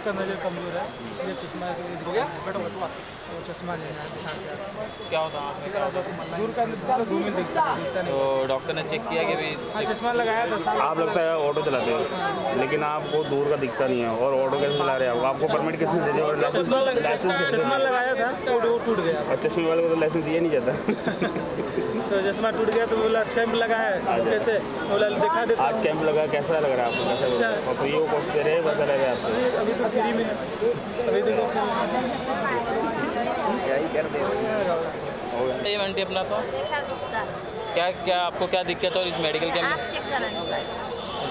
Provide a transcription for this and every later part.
का नज़र कमज़ोर है, इसलिए चश्मा तो चश्मा लेना है। क्या होता है दूर का दूर में दिखता नहीं। तो डॉक्टर ने चेक किया कि भी हाँ, चश्मा लगाया था साल। आप लगता है ऑटो चलाते हो, लेकिन आपको दूर का दिखता नहीं है और ऑटो कैसे चला रहे हैं? आपको परमिट किसने दे दिया और लाइसेंस चश्मा लगाया था तो वो टूट गया। और चश्मे वाले को तो लाइसेंस दिया नहीं जाता। तो चश्मा टूट गया तो बोला कैंप लगा है, कैसे बोला दिखा देता हूँ। आज कैंप लगा, कैसा लग रहा है आपको? कैसा और फ्री को कॉस्ट दे रहे हैं, कैसा लग रहा है आपको? अभी तो फ्री में, अभी देखो ये आंटी अपना तो क्या क्या आपको क्या दिक्कत है इस मेडिकल कैंप में? चेक कराने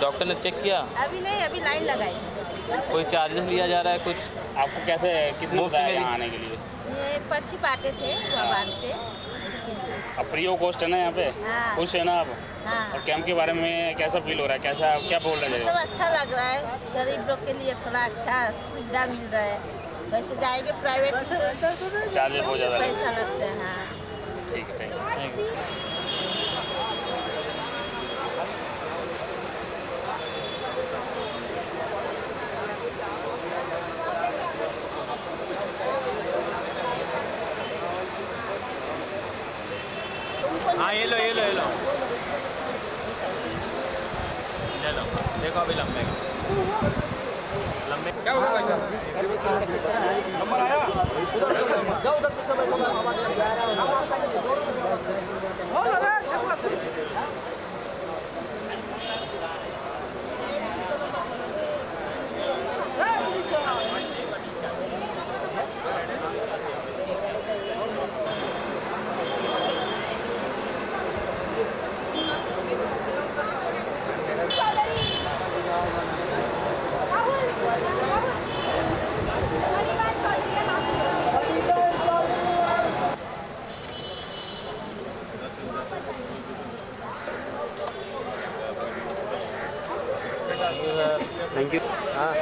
डॉक्टर ने चेक किया? अभी नहीं, अभी लाइन लगाई। कोई चार्जेस लिया जा रहा है कुछ? आपको कैसे किसने मुफ्त बताया में यहाँ आने के लिए? ये पर्ची पाटे थे भगवान पे। अब फ्री ऑफ कॉस्ट है ना यहाँ पे? हाँ। खुश है ना आप? हाँ। और कैंप के बारे में कैसा फील हो रहा है? कैसा क्या बोल रहे हैं? मतलब अच्छा लग रहा है, गरीब लोग के लिए थोड़ा अच्छा सुविधा मिल रहा है। वैसे जाएंगे प्राइवेट में तो चार्जेस बहुत ज़्यादा पैसा लगता है। हाँ, ठीक है, थैंक यू। हाँ ये लो ये लो ये लो ले लो, देखो अभी लंबे लंबे क्या होगा भाई नंबर आया उधर जाओ, उधर पीछे थैंक यू। हाँ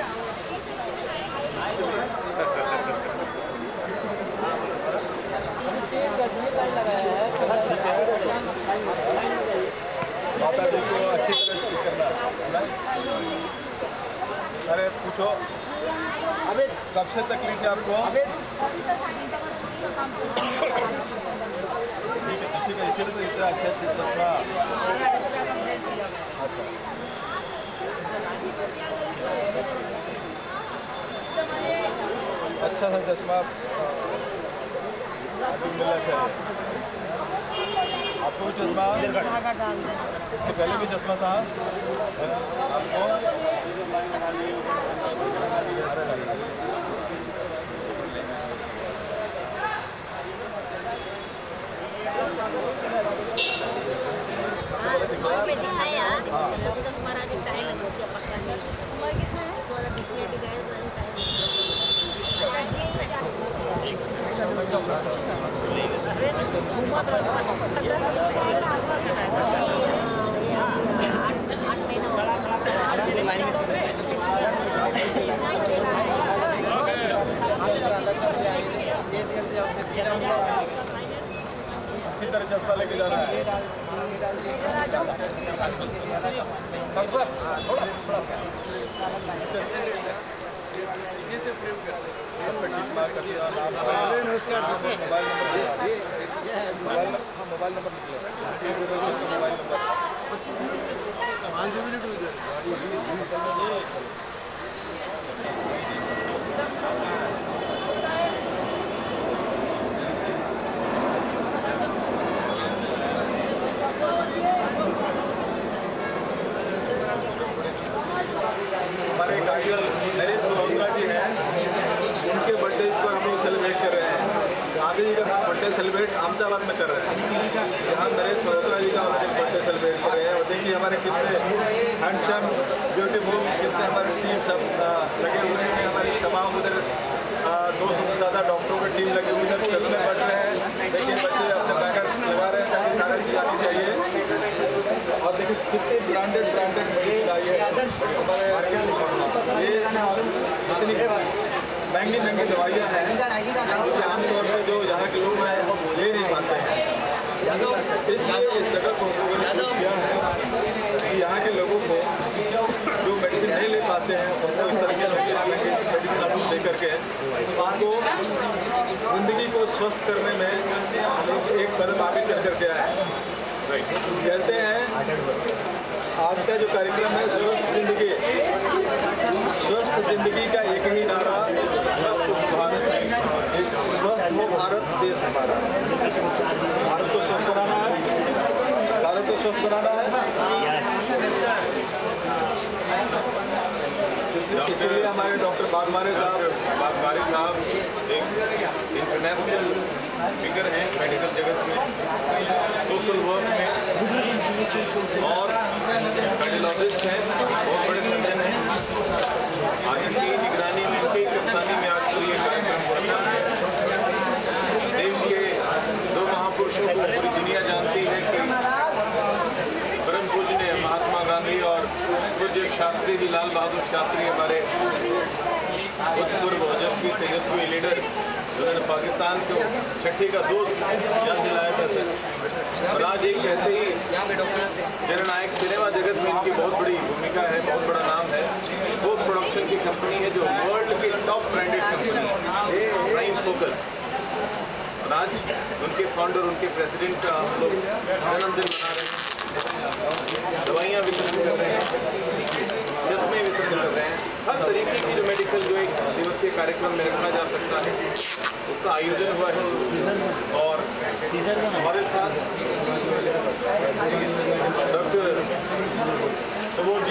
अरे पूछो, अबे कब से तकलीफ है आपको? ठीक है, इसीलिए तो इतना अच्छा चश्मा। अच्छा सा चश्मा मिला है आपको भी चश्मा? इसके पहले भी चश्मा था आपको? दिखाया तो तुम्हारा जो टाइम है वो क्या पकड़ा नहीं तुम्हारा दिखने भी गए अच्छी तरह चश्मा लेके जा रहा है। मोबाइल नंबर हमारे एक आइडियल नरेश महोत्रा जी हैं, उनके बर्थडे इस पर हम लोग सेलिब्रेट कर रहे हैं। गांधी जी का बर्थडे सेलिब्रेट अहमदाबाद में कर रहे हैं। यहाँ नरेश महोत्रा जी का बर्थडे सेलिब्रेट कर रहे हैं। और देखिए हमारे कितने हैंडसम ब्यूटीफुल, कितने हमारी टीम सब लगे हुए हैं। हमारी तमाम उधर 200 से ज़्यादा डॉक्टरों की टीम लगी हुई है, चलने बढ़ रहे हैं। देखिए बच्चे अपने पैकेट लगा रहे हैं ताकि सारी चीज़ आनी चाहिए। और देखिए कितनी ब्रांडेड मरीज आई है हमारे मार्केट में। ये इतनी महंगी दवाइयाँ हैं जो आमतौर पर जो यहाँ के लोग हैं वो ले नहीं पाते हैं। इसलिए इस जगह को किया है कि यहाँ के लोगों को जो मेडिसिन नहीं ले पाते हैं उनको इस तरह के मेडिकल करके उनको ज़िंदगी को स्वस्थ करने में एक कदम आगे चल करके आए। कहते हैं आज का जो कार्यक्रम है स्वस्थ जिंदगी का एक ही नारा भारत है। स्वस्थ हो भारत देश हमारा। भारत को स्वस्थ बनाना है, भारत को स्वस्थ बनाना है। इसलिए हमारे डॉक्टर बागमारे साहब एक इंटरनेशनल फिगर हैं मेडिकल जगत में, सोशल वर्क में, और कार्डियोलॉजिस्ट हैं, बहुत बड़े सर्जन हैं। आज इनकी निगरानी में, इनकी कप्तानी में आज तो ये कार्यक्रम हो रहा है। देश के दो महापुरुषों को पूरी दुनिया जानती है कि परम पूज्य महात्मा गांधी और पूज्य शास्त्री जी लाल बहादुर शास्त्री हमारे भूतपूर्व ओजस्वी तेजस्वी लीडर जिन्होंने पाकिस्तान को छठी का दूध जल दिलाया था सर। और आज एक कहते ही जननायक सिनेमा जगत में इनकी बहुत बड़ी भूमिका है, बहुत बड़ा नाम है। वो प्रोडक्शन की कंपनी है जो वर्ल्ड की टॉप ब्रांडेड कंपनी है, प्राइम फोकस। और आज उनके फाउंडर, उनके प्रेसिडेंट का हम लोग जन्मदिन मना रहे हैं, दवाइयाँ वितरण कर रहे हैं, चश्मे वितरण कर रहे हैं। हर तरीके की जो मेडिकल जो एक दिवसीय कार्यक्रम में रखा जा सकता है उसका आयोजन हुआ है। और हमारे साथ डॉक्टर सुबोध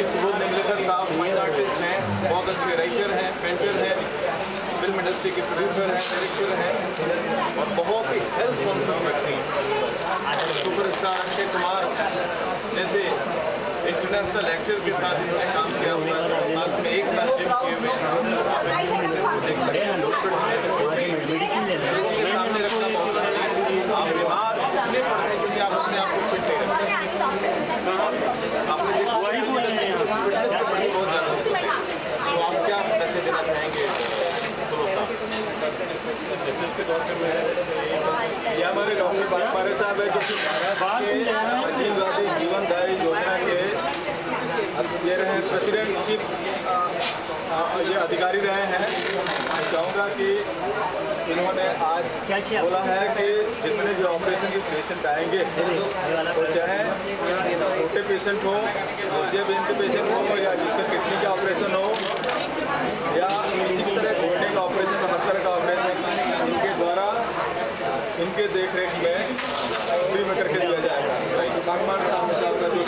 निमलेकर साहब फाइन आर्टिस्ट हैं, बहुत अच्छे राइटर हैं, पेंटर हैं, फिल्म इंडस्ट्री के प्रोड्यूसर हैं, डायरेक्टर हैं, और बहुत ही हेल्थ कॉन्शियस व्यक्ति हैं। सुपरस्टार अक्षय कुमार जैसे इंटरनेशनल एक्टर के साथ इन्होंने काम किया हुआ है। साथ में एक साथ जिम किए हुए हैं। लोगों के सामने रखना बहुत ज़रूरी है। आप बीमार इसलिए पड़ते हैं क्योंकि आप अपने आप को फिट नहीं रखते। आपसे वही बोल रहे हैं, फिटनेस बहुत ज़्यादा। तो आप क्या मैसेज देना चाहेंगे? ये हमारे डॉक्टर बागमारे साहब है जो राजीव गांधी जीवनदायी योजना के ये रहे हैं प्रेसिडेंट चीफ, ये अधिकारी रहे हैं। मैं चाहूँगा कि इन्होंने आज बोला है कि जितने भी ऑपरेशन के पेशेंट आएंगे तो चाहे छोटे पेशेंट हो, मोतियाबिंद के पेशेंट हो, या जिसका किडनी का ऑपरेशन हो, या किसी भी तरह घुटने का ऑपरेशन, कमर का ऑपरेशन, इनके द्वारा इनके देख रेख में फ्री में करके दिया जाएगा। बागमारे साहब का जो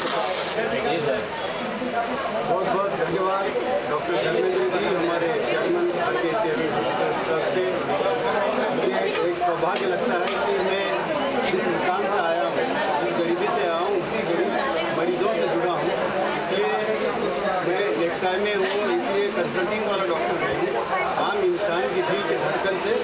बहुत बहुत धन्यवाद डॉक्टर धर्मेंद्र जी, हमारे चेयरमैन के ट्रस्ट के। मुझे एक सौभाग्य लगता है कि मैं जिस मुकाम से आया हूँ, जिस गरीबी से आया हूँ, उसी गरीब मरीजों से जुड़ा हूँ। इसलिए मैं नेक्स्ट टाइम में हूँ, इसलिए कंसल्टिंग वाला डॉक्टर नहीं हूँ। आम इंसान के दिल के धड़कन से,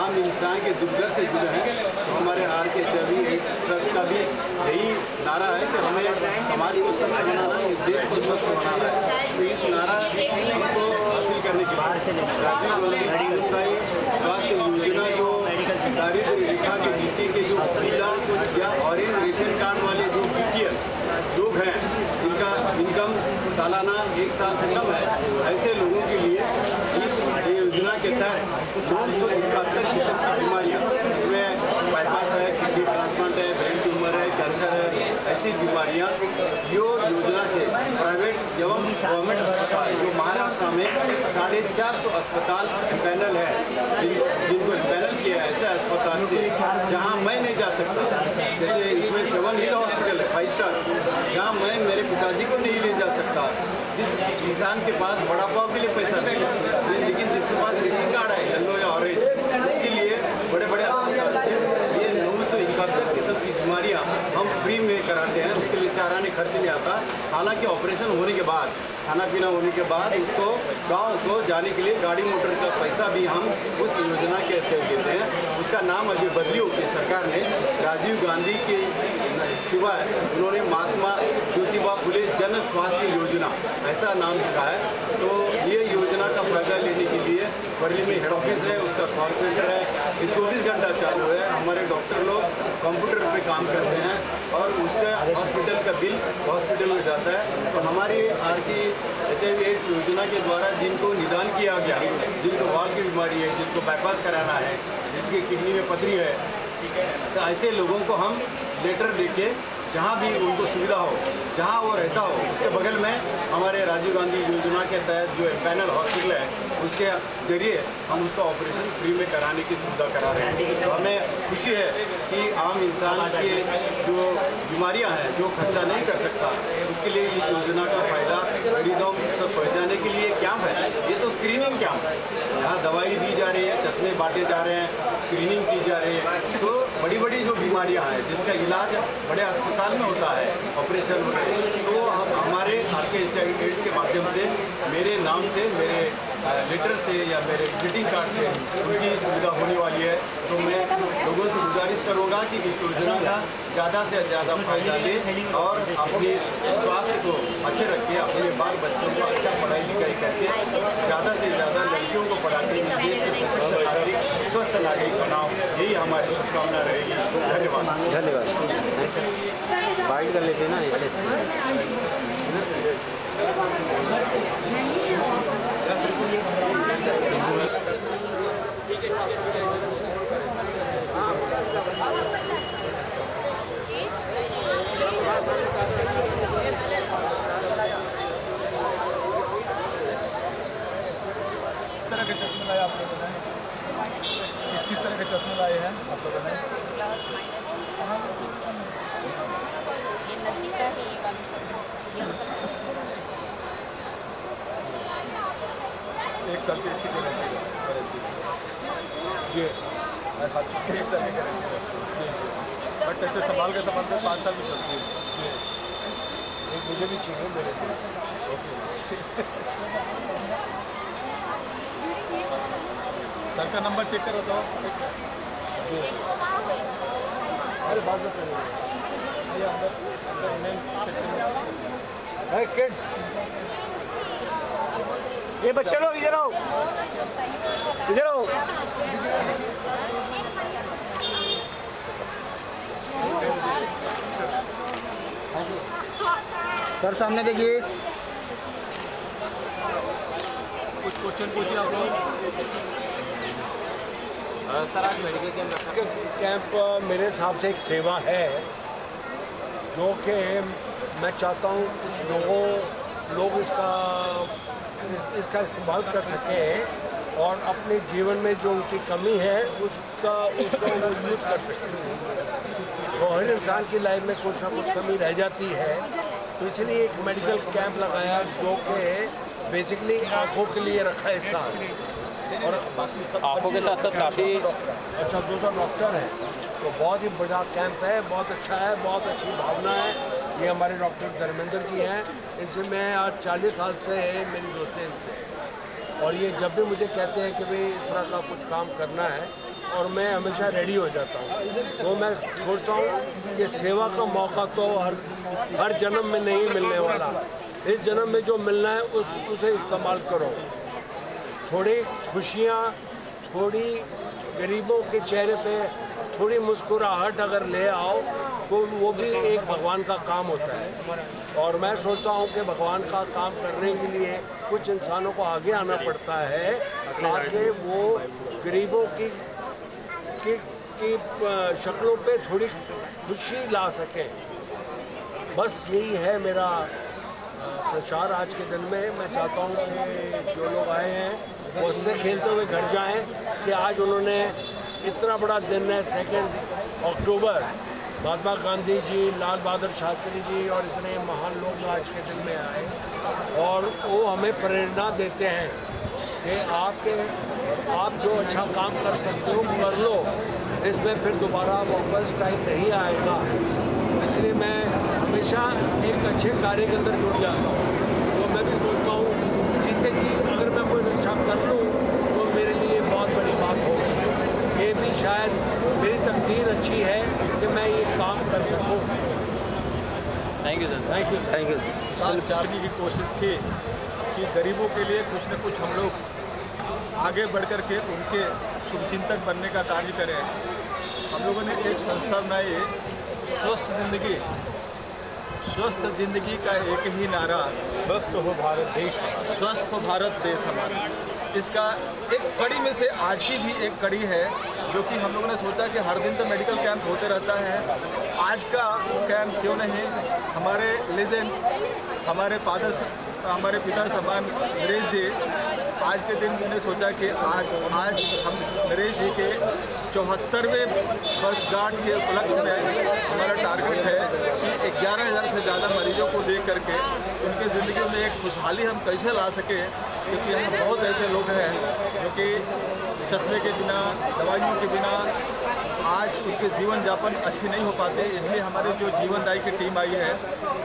आम इंसान के दुर्दर्द से जुड़े हैं। तो हमारे RKCHV ट्रस्ट का भी यही नारा है कि हमें समाज को स्वस्थ बनाना है, इस देश को स्वस्थ बनाना है। तो इस नारा हमको हासिल करने के बाद राजीव गांधी स्वास्थ्य योजना जो दारिद्र्य रेखा के नीचे के जो पीला या ऑरेंज रेशन कार्ड वाले जो BPL लोग हैं, जिनका इनकम सालाना 1 साल से कम है, ऐसे लोगों के लिए इस योजना के तहत 271 किस्म की बीमारियाँ, इसमें बाईपास है, किडनी ट्रांसप्लांट है, ब्रेन ट्यूमर है, कैंसर है, ऐसी बीमारियाँ यो योजना से प्राइवेट एवं गवर्नमेंट अस्पताल जो महाराष्ट्र में 450 अस्पताल पैनल है, जिनको पैनल किया है ऐसे अस्पताल से जहाँ मैं नहीं जा सकता। जैसे इसमें 7 हिल हॉस्पिटल है 5 स्टार, जहाँ मैं मेरे पिताजी को नहीं ले जा सकता। जिस इंसान के पास बड़ा पाव के लिए पैसा नहीं है, लेकिन जिसके पास रेशन कार्ड है येलो या ऑरेंज, उसके लिए बड़े बड़े अस्पताल से ये 971 किस्म की बीमारियाँ हम फ्री में कराते हैं। उसके लिए चाराने खर्च नहीं आता। हालांकि ऑपरेशन होने के बाद, खाना पीना होने के बाद उसको गांव को जाने के लिए गाड़ी मोटर का पैसा भी हम उस योजना के तहत देते हैं। उसका नाम अभी बदली होती है सरकार ने, राजीव गांधी के सिवाय उन्होंने महात्मा ज्योतिबा फुले जन स्वास्थ्य योजना ऐसा नाम रखा है। तो ये योजना योजना का फ़ायदा लेने के लिए बरेली में हेड ऑफिस है, उसका कॉल सेंटर है, ये 24 घंटा चालू है। हमारे डॉक्टर लोग कंप्यूटर पे काम करते हैं और उसका हॉस्पिटल का बिल हॉस्पिटल में जाता है। तो हमारी HIV एड्स योजना के द्वारा जिनको निदान किया गया, जिनको वाल की बीमारी है, जिनको बाईपास कराना है, जिसकी किडनी में पथरी है, तो ऐसे लोगों को हम लेटर देके जहाँ भी उनको सुविधा हो, जहाँ वो रहता हो, उसके बगल में हमारे राजीव गांधी योजना के तहत जो पैनल हॉस्पिटल है, उसके जरिए हम उसका ऑपरेशन फ्री में कराने की सुविधा करा रहे हैं। तो हमें खुशी है कि आम इंसान की जो बीमारियां हैं, जो खर्चा नहीं कर सकता, उसके लिए इस योजना का फ़ायदा गरीबों तक पहुँचाने के लिए कैंप है। ये तो स्क्रीनिंग कैंप है, यहाँ दवाई दी जा रही है, चश्मे बांटे जा रहे हैं, स्क्रीनिंग की जा रही है। तो बड़ी बड़ी जो बीमारियाँ हैं, जिसका इलाज बड़े अस्पताल में होता है, ऑपरेशन वगैरह, तो हमारे HIV एड्स के माध्यम से मेरे नाम से, मेरे लेटर से या मेरे विजिटिंग कार्ड से उनकी सुविधा होने वाली है। तो मैं लोगों से गुजारिश करूँगा कि इस योजना का ज़्यादा से ज़्यादा फायदा लें और अपने स्वास्थ्य को अच्छे रखें, अपने बाल बच्चों को अच्छा पढ़ाई लिखाई करके ज़्यादा से ज़्यादा लड़कियों को पढ़ाते हुए देश के सशक्त नागरिक, स्वस्थ नागरिक बनाओ, यही हमारी शुभकामना रहेगी। धन्यवाद। धन्यवाद। बाइट कर लेते हैं ना ऐसे। तरह के चश्मे लाए आप लोगों ने, किस तरह के चश्मे लाए हैं आप लोगों ने? ये नदी का है, एक साल की स्थिति में ये इसके एक तरह करेंगे, बट ऐसे संभाल के 5 साल की चलती है। एक मुझे भी चाहिए मेरे को। सर का नंबर चेक करो तो। अरे बात में करेंगे ये अंदर किड्स, ये बच्चे लोग इधर आओ, इधर आओ। सर सामने देखिए, कुछ क्वेश्चन पूछिए आप लोग। सर आज मेडिकल कैंप मेरे हिसाब से एक सेवा है जो कि मैं चाहता हूँ कुछ लोग इसका इस्तेमाल कर सकें और अपने जीवन में जो उनकी कमी है उसका वो यूज़ कर सकें। तो हर इंसान की लाइफ में कुछ ना कुछ कमी रह जाती है, तो इसलिए एक मेडिकल कैंप लगाया जो कि बेसिकली आँखों के लिए रखा है इस साल। और बाकी सब आँखों के साथ साथ काफ़ी अच्छा 200 डॉक्टर हैं, तो बहुत ही बड़ा कैंप है, बहुत अच्छा है, बहुत अच्छी भावना है। ये हमारे डॉक्टर धर्मेंद्र जी हैं, इनसे मैं आज 40 साल से मेरी दोस्ती इनसे, और ये जब भी मुझे कहते हैं कि भाई इस तरह का कुछ काम करना है और मैं हमेशा रेडी हो जाता हूँ। तो मैं सोचता हूँ कि सेवा का मौका तो हर जन्म में नहीं मिलने वाला, इस जन्म में जो मिलना है उसे इस्तेमाल करो। थोड़ी खुशियाँ, थोड़ी गरीबों के चेहरे पे थोड़ी मुस्कुराहट अगर ले आओ तो वो भी एक भगवान का काम होता है। और मैं सोचता हूँ कि भगवान का काम करने के लिए कुछ इंसानों को आगे आना पड़ता है ताकि वो गरीबों की शक्लों पे थोड़ी खुशी ला सकें। बस यही है मेरा प्रचार आज के दिन में। मैं चाहता हूँ कि जो लोग आए हैं वो उससे खेलते हुए घर जाएं कि आज उन्होंने इतना बड़ा दिन है 2 अक्टूबर, महात्मा गांधी जी, लाल बहादुर शास्त्री जी और इतने महान लोग आज के दिन में आए और वो हमें प्रेरणा देते हैं कि आप जो अच्छा काम कर सकते हो कर लो, इसमें फिर दोबारा वापस टाइम नहीं आएगा। इसलिए मैं हमेशा एक अच्छे कार्य के अंदर जुड़ जाता हूँ। तो मैं भी सोचता हूँ जीते जी अगर मैं कोई अच्छा कर लूँ तो मेरे लिए बहुत बड़ी बात होगी। ये भी शायद मेरी तकदीर अच्छी है कि मैं ये काम कर सकूँ। Thank you sir. Thank you. Thank you. चारगी की कोशिश की कि गरीबों के लिए कुछ न कुछ हम लोग आगे बढ़ कर के उनके शुभचिंतक बनने का कार्य करें। हम लोगों ने एक संस्था बनाई, स्वस्थ जिंदगी का एक ही नारा, स्वस्थ हो भारत देश। स्वस्थ हो भारत देश हमारा। इसका एक कड़ी में से आज की भी एक कड़ी है, जो कि हम लोगों ने सोचा कि हर दिन तो मेडिकल कैंप होते रहता है, आज का कैंप क्यों नहीं। हमारे लेजेंड, हमारे हमारे पिता समान नरेश जी, आज के दिन मैंने सोचा कि आज हम नरेश जी के 74वें वर्षगांठ के उपलक्ष्य में हमारा टारगेट है कि 11,000 से ज़्यादा मरीजों को देख करके उनके ज़िंदगी में एक खुशहाली हम कैसे ला सकें, क्योंकि हम बहुत ऐसे लोग हैं जो कि चश्मे के बिना, दवाइयों के बिना आज उनके जीवन यापन अच्छी नहीं हो पाते। इसलिए हमारे जो जीवनदायी की टीम आई है,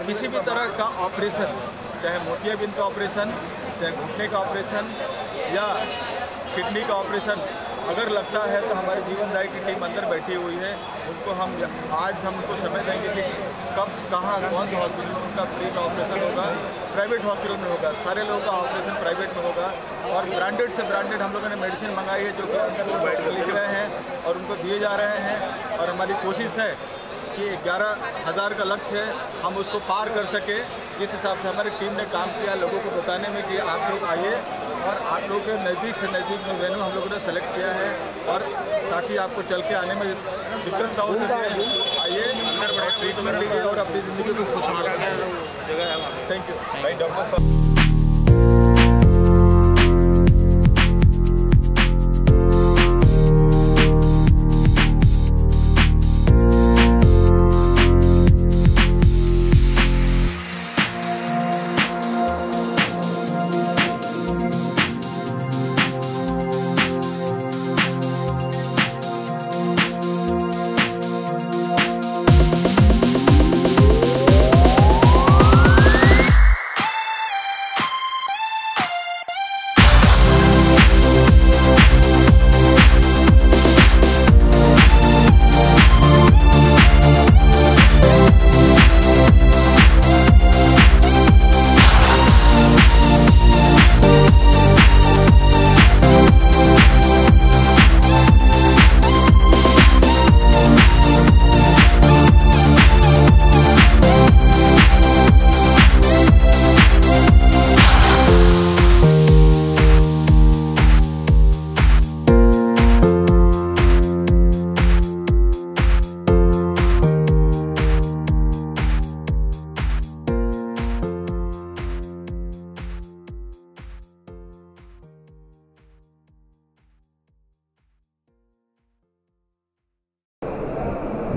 किसी भी तरह का ऑपरेशन, चाहे मोतियाबिंद का ऑपरेशन, चाहे घुटने का ऑपरेशन या किडनी का ऑपरेशन अगर लगता है तो हमारे जीवनदायी की टीम अंदर बैठी हुई है। उनको आज हम उनको समय देंगे कि कब, कहाँ, कौन सा हॉस्पिटल में उनका फ्री का ऑपरेशन होगा। प्राइवेट हॉस्पिटल में होगा, सारे लोगों का ऑपरेशन प्राइवेट में होगा। और ब्रांडेड से ब्रांडेड हम लोगों ने मेडिसिन मंगाई है, जो कि अंदर वो बैठ कर लिख रहे हैं और उनको दिए जा रहे हैं। और हमारी कोशिश है कि 11,000 का लक्ष्य है, हम उसको पार कर सके। जिस हिसाब से हमारी टीम ने काम किया लोगों को बताने में कि आप लोग आइए, और आप लोगों के नज़दीक से नज़दीक में वेन्यू हम लोगों ने सेलेक्ट किया है, और ताकि आपको चल के आने में दिक्कत ना हो सके, आइए अंदर बड़े ट्रीटमेंट लीजिए और अपनी ज़िंदगी को खुशहाल रखें। थैंक यू भाई डॉक्टर साहब।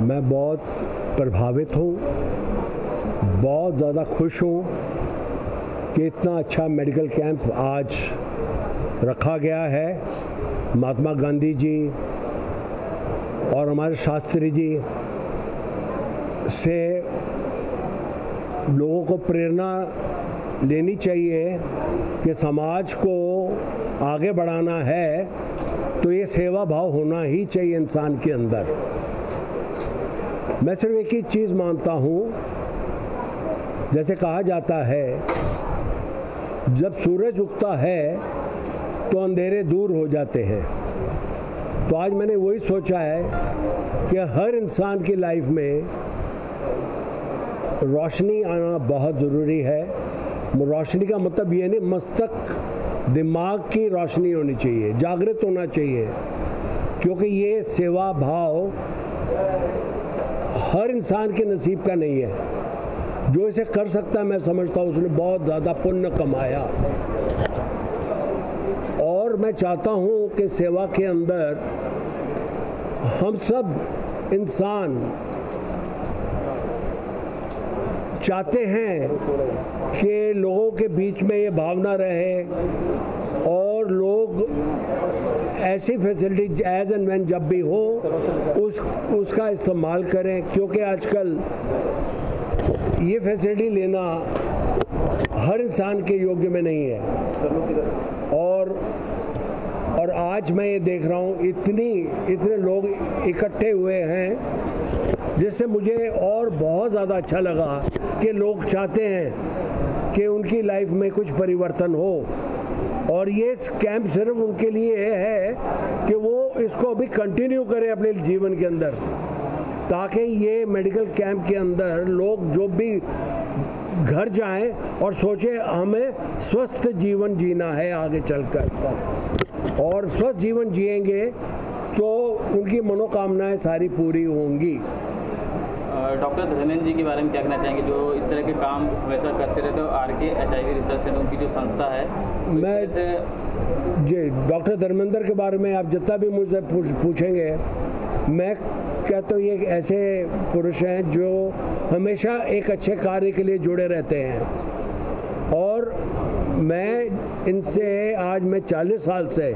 मैं बहुत प्रभावित हूँ, बहुत ज़्यादा खुश हूँ कि इतना अच्छा मेडिकल कैंप आज रखा गया है। महात्मा गांधी जी और हमारे शास्त्री जी से लोगों को प्रेरणा लेनी चाहिए कि समाज को आगे बढ़ाना है तो ये सेवा भाव होना ही चाहिए इंसान के अंदर। मैं सिर्फ एक ही चीज़ मानता हूँ, जैसे कहा जाता है जब सूरज उगता है तो अंधेरे दूर हो जाते हैं। तो आज मैंने वही सोचा है कि हर इंसान की लाइफ में रोशनी आना बहुत ज़रूरी है। रोशनी का मतलब ये नहीं, मस्तक दिमाग की रोशनी होनी चाहिए, जागृत होना चाहिए, क्योंकि ये सेवा भाव हर इंसान के नसीब का नहीं है। जो इसे कर सकता है, मैं समझता हूँ उसने बहुत ज़्यादा पुण्य कमाया। और मैं चाहता हूँ कि सेवा के अंदर हम सब इंसान चाहते हैं कि लोगों के बीच में ये भावना रहे और लोग ऐसी फैसिलिटी एज एंड व्हेन जब भी हो उसका इस्तेमाल करें, क्योंकि आजकल ये फैसिलिटी लेना हर इंसान के योग्य में नहीं है। और आज मैं ये देख रहा हूँ इतने लोग इकट्ठे हुए हैं जिससे मुझे और बहुत ज़्यादा अच्छा लगा कि लोग चाहते हैं कि उनकी लाइफ में कुछ परिवर्तन हो। और ये कैंप सिर्फ उनके लिए है कि वो इसको अभी कंटिन्यू करें अपने जीवन के अंदर, ताकि ये मेडिकल कैंप के अंदर लोग जो भी घर जाएं और सोचें हमें स्वस्थ जीवन जीना है आगे चलकर, और स्वस्थ जीवन जिएंगे तो उनकी मनोकामनाएं सारी पूरी होंगी। डॉक्टर धर्मेंद्र जी के बारे में क्या कहना चाहेंगे, जो इस तरह के काम हमेशा करते रहते हो? RK HIV रिसर्च सेंटर उनकी जो संस्था है, मैं जी डॉक्टर धर्मेंद्र के बारे में आप जितना भी मुझसे पूछेंगे, मैं कहता हूँ ये ऐसे पुरुष हैं जो हमेशा एक अच्छे कार्य के लिए जुड़े रहते हैं। और मैं इनसे आज मैं 40 साल से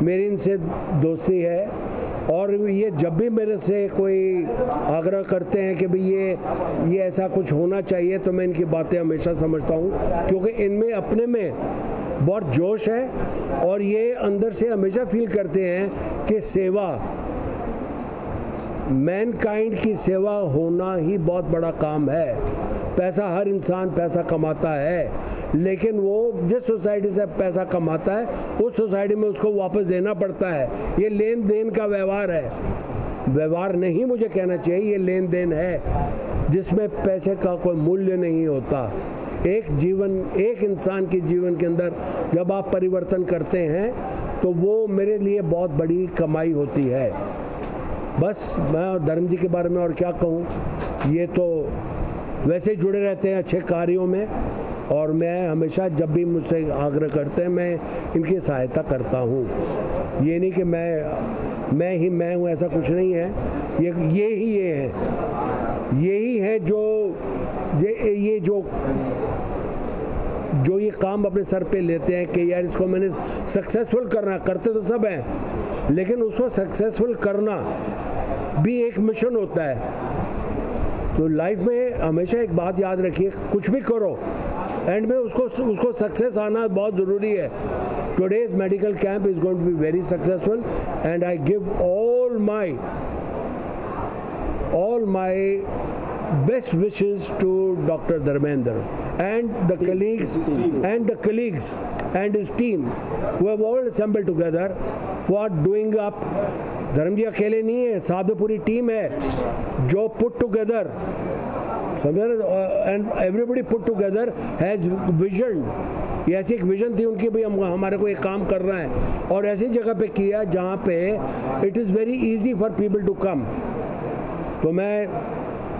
मेरी इनसे दोस्ती है, और ये जब भी मेरे से कोई आग्रह करते हैं कि भाई ये ऐसा कुछ होना चाहिए, तो मैं इनकी बातें हमेशा समझता हूँ, क्योंकि इनमें अपने में बहुत जोश है और ये अंदर से हमेशा फील करते हैं कि सेवा, मैनकाइंड की सेवा होना ही बहुत बड़ा काम है। पैसा हर इंसान पैसा कमाता है, लेकिन वो जिस सोसाइटी से पैसा कमाता है उस सोसाइटी में उसको वापस देना पड़ता है। ये लेन देन का व्यवहार है, व्यवहार नहीं मुझे कहना चाहिए, ये लेन देन है जिसमें पैसे का कोई मूल्य नहीं होता। एक इंसान के जीवन के अंदर जब आप परिवर्तन करते हैं तो वो मेरे लिए बहुत बड़ी कमाई होती है। बस मैं धर्म जी के बारे में और क्या कहूँ, ये तो वैसे ही जुड़े रहते हैं अच्छे कार्यों में, और मैं हमेशा जब भी मुझसे आग्रह करते हैं मैं इनकी सहायता करता हूँ। ये नहीं कि मैं हूँ, ऐसा कुछ नहीं है। यही है जो ये काम अपने सर पे लेते हैं कि यार इसको मैंने सक्सेसफुल करना, करते तो सब हैं, लेकिन उसको सक्सेसफुल करना भी एक मिशन होता है। तो लाइफ में हमेशा एक बात याद रखिए, कुछ भी करो एंड में उसको सक्सेस आना बहुत ज़रूरी है। Today's medical camp is going to be very successful and I give all my best wishes to Dr. Dharmendra and the colleagues and his team who have all assembled together for doing up. धर्म जी अकेले नहीं है, साथ में पूरी team है जो put together, and everybody put together has vision. ये ऐसी एक विजन थी उनकी, भाई हमारे को एक काम करना है, और ऐसी जगह पे किया जहाँ पे it is very easy for people to come. तो मैं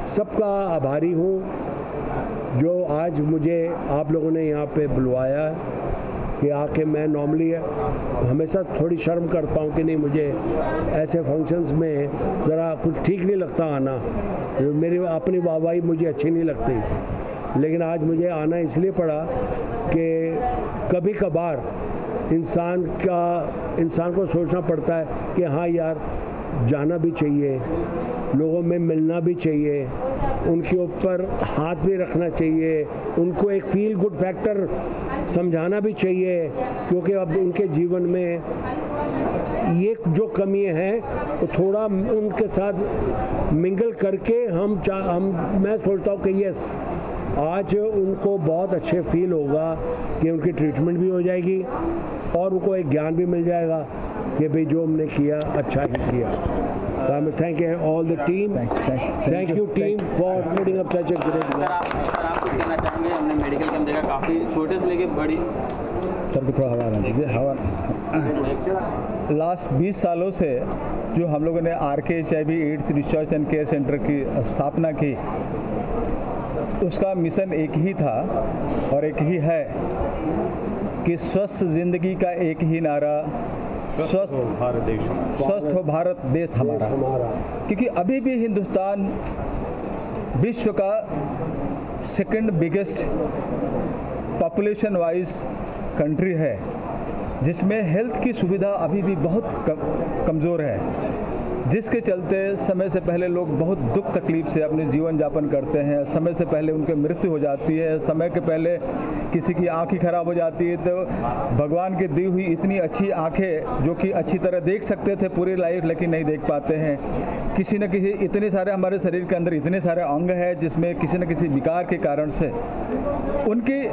सबका आभारी हूँ जो आज मुझे आप लोगों ने यहाँ पे बुलवाया कि आके, मैं नॉर्मली हमेशा थोड़ी शर्म करता हूँ कि नहीं, मुझे ऐसे फंक्शंस में ज़रा कुछ ठीक नहीं लगता आना, मेरी अपनी वाहवाही मुझे अच्छी नहीं लगती, लेकिन आज मुझे आना इसलिए पड़ा कि कभी कभार इंसान को सोचना पड़ता है कि हाँ यार जाना भी चाहिए, लोगों में मिलना भी चाहिए, उनके ऊपर हाथ भी रखना चाहिए, उनको एक फील गुड फैक्टर समझाना भी चाहिए, क्योंकि अब उनके जीवन में ये जो कमी है वो थोड़ा उनके साथ मिंगल करके मैं सोचता हूँ कि यस, आज उनको बहुत अच्छे फील होगा कि उनकी ट्रीटमेंट भी हो जाएगी और उनको एक ज्ञान भी मिल जाएगा कि भाई जो हमने किया अच्छा ही किया। I must thank all the team. Thank you team for putting up such a great work. Sir आप कुछ कहना चाहेंगे? हमने मेडिकल कैंप देखा, काफ़ी छोटे से लेके बड़ी। सर को थोड़ा हवा दीजिए, हवा। लास्ट 20 सालों से जो हम लोगों ने RK HIV AIDS research and care centre की स्थापना की, उसका मिशन एक ही था और एक ही है कि स्वस्थ जिंदगी का एक ही नारा, स्वस्थ हो भारत देश हमारा। क्योंकि अभी भी हिंदुस्तान विश्व का second biggest population wise country है, जिसमें हेल्थ की सुविधा अभी भी बहुत कमज़ोर है, जिसके चलते समय से पहले लोग बहुत दुख तकलीफ से अपने जीवन यापन करते हैं, समय से पहले उनकी मृत्यु हो जाती है, समय के पहले किसी की आँख ही खराब हो जाती है, तो भगवान की दी हुई इतनी अच्छी आँखें जो कि अच्छी तरह देख सकते थे पूरी लाइफ लेकिन नहीं देख पाते हैं। किसी न किसी इतने सारे हमारे शरीर के अंदर इतने सारे अंग हैं जिसमें किसी न किसी विकार के कारण से उनके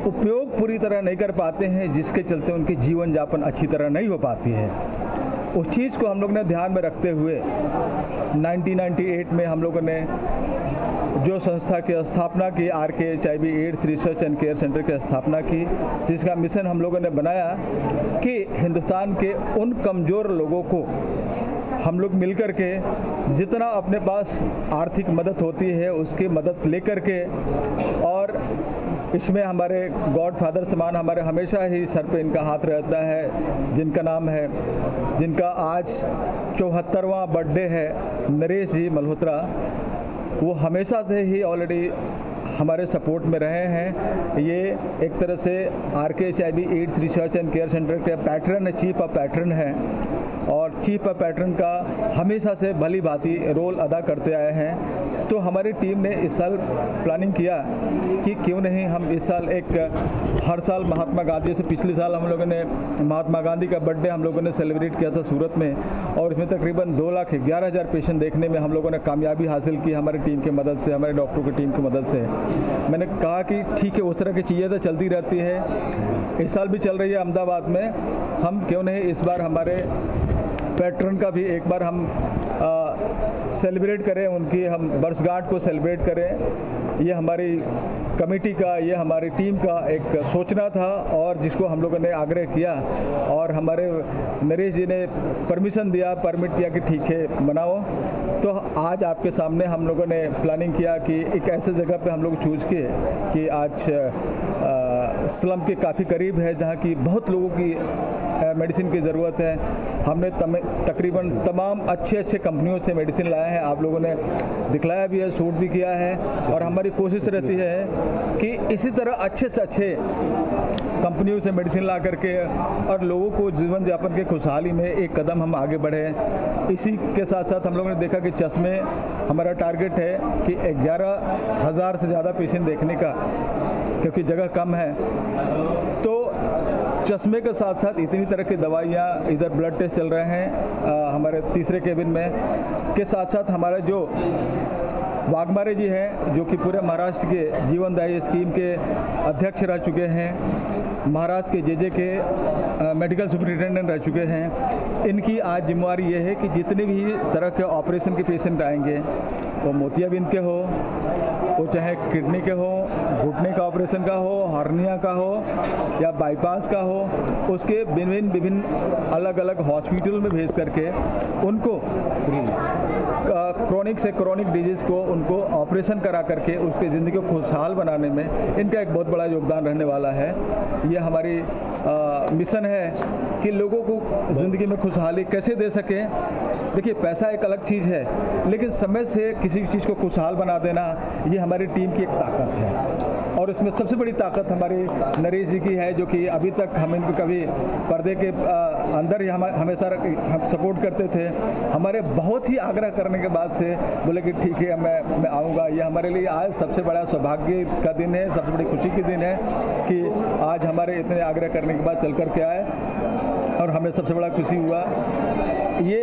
उपयोग पूरी तरह नहीं कर पाते हैं, जिसके चलते उनकी जीवन यापन अच्छी तरह नहीं हो पाती है। उस चीज़ को हम लोग ने ध्यान में रखते हुए 1998 में हम लोगों ने जो संस्था की स्थापना की, RKHIV ads research and care centre की स्थापना की, जिसका मिशन हम लोगों ने बनाया कि हिंदुस्तान के उन कमज़ोर लोगों को हम लोग मिलकर के जितना अपने पास आर्थिक मदद होती है उसकी मदद लेकर के, और इसमें हमारे गॉड फादर समान हमारे हमेशा ही सर पे इनका हाथ रहता है, जिनका आज 74वां बर्थडे है, नरेश जी मल्होत्रा। वो हमेशा से ही ऑलरेडी हमारे सपोर्ट में रहे हैं। ये एक तरह से RKHIV ads research and care centre के पैटर्न, चीफ ऑफ पैटर्न है, और चीफ ऑफ पैटर्न का हमेशा से भली भांति रोल अदा करते आए हैं। तो हमारी टीम ने इस साल प्लानिंग किया कि क्यों नहीं हम इस साल हर साल महात्मा गांधी से, पिछले साल हम लोगों ने महात्मा गांधी का बर्थडे हम लोगों ने सेलिब्रेट किया था सूरत में, और इसमें तकरीबन 2,11,000 पेशेंट देखने में हम लोगों ने कामयाबी हासिल की हमारी टीम की मदद से, हमारे डॉक्टरों की टीम की मदद से। मैंने कहा कि ठीक है, उस तरह की चीज़ें तो चलती रहती है, इस साल भी चल रही है अहमदाबाद में, हम क्यों नहीं इस बार हमारे पैटर्न का भी एक बार हम सेलिब्रेट करें, उनकी हम वर्षगांठ को सेलिब्रेट करें। ये हमारी कमेटी का, ये हमारी टीम का एक सोचना था, और जिसको हम लोगों ने आग्रह किया, और हमारे नरेश जी ने परमिशन दिया, परमिट किया कि ठीक है बनाओ। तो आज आपके सामने हम लोगों ने प्लानिंग किया कि एक ऐसे जगह पे हम लोग चूज़ किए कि आज स्लम के काफ़ी करीब है, जहाँ की बहुत लोगों की मेडिसिन की ज़रूरत है। हमने तकरीबन तमाम अच्छे कंपनियों से मेडिसिन लाए हैं, आप लोगों ने दिखलाया भी है, शूट भी किया है, और हमारी कोशिश रहती है कि इसी तरह अच्छे से अच्छे कंपनियों से मेडिसिन ला करके और लोगों को जीवन यापन के खुशहाली में एक कदम हम आगे बढ़े। इसी के साथ साथ हम लोगों ने देखा कि चश्मे, हमारा टारगेट है कि 11,000 से ज़्यादा पेशेंट देखने का, क्योंकि जगह कम है। तो चश्मे के साथ साथ इतनी तरह की दवाइयाँ, इधर ब्लड टेस्ट चल रहे हैं हमारे तीसरे केबिन में, के साथ साथ हमारा जो वाघमारे जी हैं, जो कि पूरे महाराष्ट्र के जीवनदायी स्कीम के अध्यक्ष रह चुके हैं, महाराष्ट्र के JJ के मेडिकल सुपरिटेंडेंट रह चुके हैं। इनकी आज जिम्मेवारी ये है कि जितने भी तरह के ऑपरेशन के पेशेंट आएंगे, वो मोतियाबिंद के हो, वो चाहे किडनी के हो, घुटने का ऑपरेशन का हो, हार्निया का हो, या बाईपास का हो, उसके विभिन्न अलग अलग हॉस्पिटल में भेज करके उनको क्रोनिक से क्रोनिक डिजीज़ को उनको ऑपरेशन करा करके उसके ज़िंदगी को खुशहाल बनाने में इनका एक बहुत बड़ा योगदान रहने वाला है। ये हमारी मिशन है कि लोगों को ज़िंदगी में खुशहाली कैसे दे सकें। देखिए, पैसा एक अलग चीज़ है, लेकिन समय से किसी चीज़ को खुशहाल बना देना, ये हमारी टीम की एक ताकत है। और इसमें सबसे बड़ी ताकत हमारे नरेश जी की है, जो कि अभी तक हम इनको कभी पर्दे के अंदर ही हमेशा हम सपोर्ट करते थे। हमारे बहुत ही आग्रह करने के बाद से बोले कि ठीक है, मैं आऊँगा। ये हमारे लिए आज सबसे बड़ा सौभाग्य का दिन है, सबसे बड़ी खुशी की दिन है कि आज हमारे इतने आग्रह करने के बाद चल कर के आए, और हमें सबसे बड़ा खुशी हुआ। ये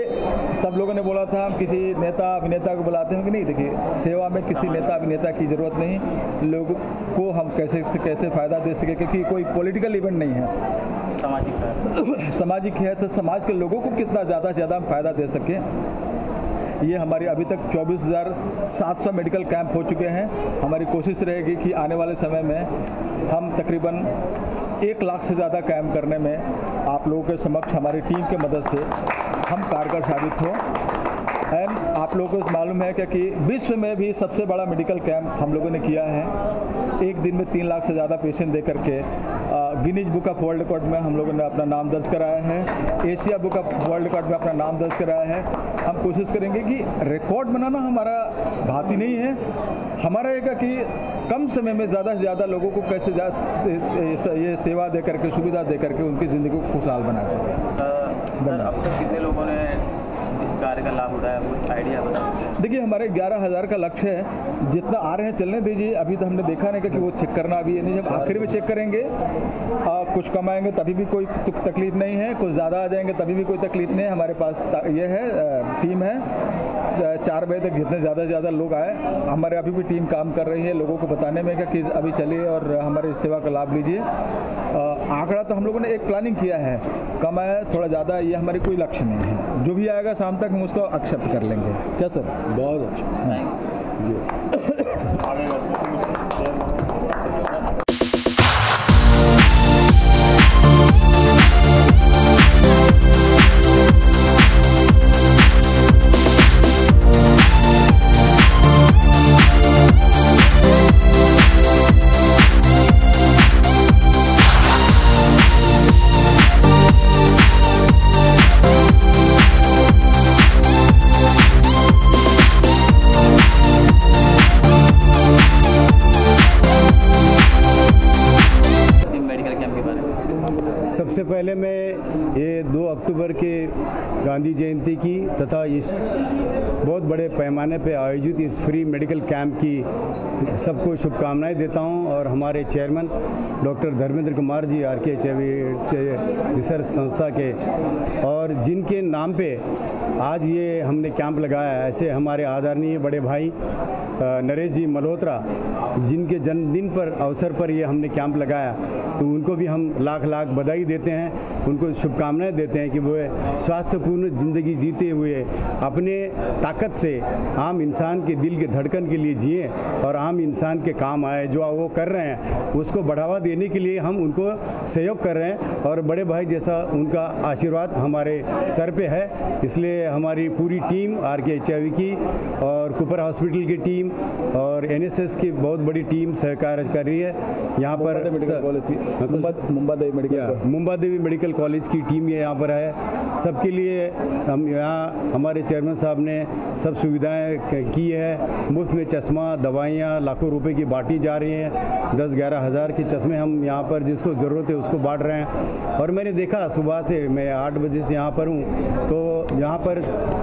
सब लोगों ने बोला था हम किसी नेता अभिनेता को बुलाते हैं कि नहीं, देखिए, सेवा में किसी नेता अभिनेता की ज़रूरत नहीं, लोगों को हम कैसे से कैसे फ़ायदा दे सके, क्योंकि कोई पॉलिटिकल इवेंट नहीं है, सामाजिक है। तो समाज के लोगों को कितना ज़्यादा से ज़्यादा हम फ़ायदा दे सकें, ये हमारी अभी तक 24,700 मेडिकल कैंप हो चुके हैं। हमारी कोशिश रहेगी कि आने वाले समय में हम तकरीबन 1 लाख से ज़्यादा कैंप करने में आप लोगों के समक्ष हमारी टीम की मदद से हम कारगर साबित हो। एंड आप लोगों को मालूम है कि विश्व में भी सबसे बड़ा मेडिकल कैंप हम लोगों ने किया है। एक दिन में 3 लाख से ज़्यादा पेशेंट दे करके Guinness book of world record में हम लोगों ने अपना नाम दर्ज कराया है, Asia book of world record में अपना नाम दर्ज कराया है। हम कोशिश करेंगे कि रिकॉर्ड बनाना हमारा बात ही नहीं है, हमारा एक कि कम समय में ज़्यादा से ज़्यादा लोगों को कैसे ये सेवा दे करके, सुविधा दे करके उनकी ज़िंदगी को खुशहाल बना सकें। सर, अब तक कितने लोगों ने इस कार्य का लाभ उठाया, कुछ आइडिया बताएं। देखिए, हमारे 11,000 का लक्ष्य है, जितना आ रहे हैं चलने दीजिए। अभी तो हमने देखा नहीं कि वो चेक करना अभी है नहीं, जब आखिर में चेक करेंगे कुछ कम आएंगे तभी भी कोई तकलीफ नहीं है, कुछ ज़्यादा आ जाएंगे तभी भी कोई तकलीफ नहीं है। हमारे पास ये है टीम है, 4 बजे तक जितने ज़्यादा से ज़्यादा लोग आए, हमारे अभी भी टीम काम कर रही है लोगों को बताने में कि अभी चलिए और हमारी सेवा का लाभ लीजिए। आंकड़ा तो हम लोगों ने एक प्लानिंग किया है, कम आए थोड़ा ज़्यादा, ये हमारी कोई लक्ष्य नहीं है। जो भी आएगा शाम तक हम उसको एक्सेप्ट कर लेंगे। क्या सर? बहुत अच्छा। सबसे पहले मैं ये 2 अक्टूबर के गांधी जयंती की तथा इस बहुत बड़े पैमाने पे आयोजित इस फ्री मेडिकल कैंप की सबको शुभकामनाएं देता हूं और हमारे chairman doctor Dharmendra Kumar ji RKHIV ads के रिसर्च संस्था के, और जिनके नाम पे आज ये हमने कैंप लगाया है, ऐसे हमारे आदरणीय बड़े भाई नरेश जी मल्होत्रा, जिनके जन्मदिन पर अवसर पर ये हमने कैंप लगाया, तो उनको भी हम लाख लाख बधाई देते हैं, उनको शुभकामनाएं देते हैं कि वो स्वास्थ्यपूर्ण ज़िंदगी जीते हुए अपने ताकत से आम इंसान के दिल के धड़कन के लिए जिए और आम इंसान के काम आए। जो वो कर रहे हैं उसको बढ़ावा देने के लिए हम उनको सहयोग कर रहे हैं और बड़े भाई जैसा उनका आशीर्वाद हमारे सर पे है। इसलिए हमारी पूरी टीम RKHIV की और कुपर हॉस्पिटल की टीम और NSS की बहुत बड़ी टीम सहकार कर रही है। यहाँ पर मुंबा देवी मेडिकल कॉलेज की टीम ये यहाँ पर है। सबके लिए हम यहाँ हमारे चेयरमैन साहब ने सब सुविधाएं की है। मुफ्त में चश्मा, दवाइयाँ लाखों रुपए की बांटी जा रही हैं। 10-11 हज़ार के चश्मे हम यहाँ पर जिसको ज़रूरत है उसको बांट रहे हैं। और मैंने देखा सुबह से, मैं 8 बजे से यहाँ पर हूँ, तो यहाँ पर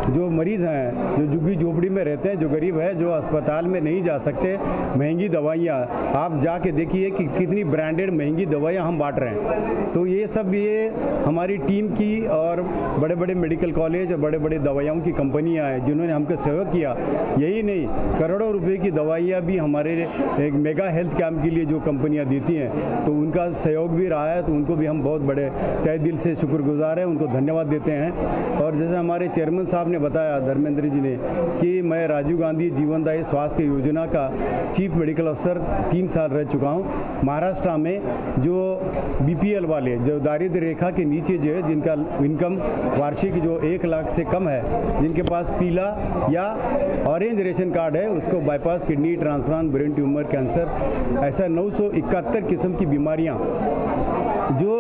जो मरीज़ हैं, जो झुग्गी झोपड़ी में रहते हैं, जो गरीब है, जो अस्पताल में नहीं जा सकते, महंगी दवाइयाँ आप जाके देखिए कि कितनी ब्रांडेड महंगी दवाइयाँ हम बांट रहे हैं। तो ये सब ये हमारी टीम की और बड़े बड़े मेडिकल कॉलेज और बड़े बड़े दवाइयों की कंपनियां हैं जिन्होंने हमको सहयोग किया। यही नहीं, करोड़ों रुपए की दवाइयां भी हमारे एक मेगा हेल्थ कैंप के लिए जो कंपनियां देती हैं, तो उनका सहयोग भी रहा है। तो उनको भी हम बहुत बड़े तहे दिल से शुक्रगुजार हैं, उनको धन्यवाद देते हैं। और जैसे हमारे चेयरमैन साहब ने बताया, धर्मेंद्र जी ने, कि मैं राजीव गांधी जीवनदायी स्वास्थ्य योजना का चीफ मेडिकल अफसर 3 साल रह चुका हूँ। महाराष्ट्र में जो BPL वाले, जो दारिद्र्य रेखा के नीचे जो है, जिनका इनकम वार्षिक जो 1 लाख से कम है, जिनके पास पीला या ऑरेंज रेशन कार्ड है, उसको bypass, kidney transplant, brain tumour, cancer, ऐसा 971 किस्म की बीमारियां जो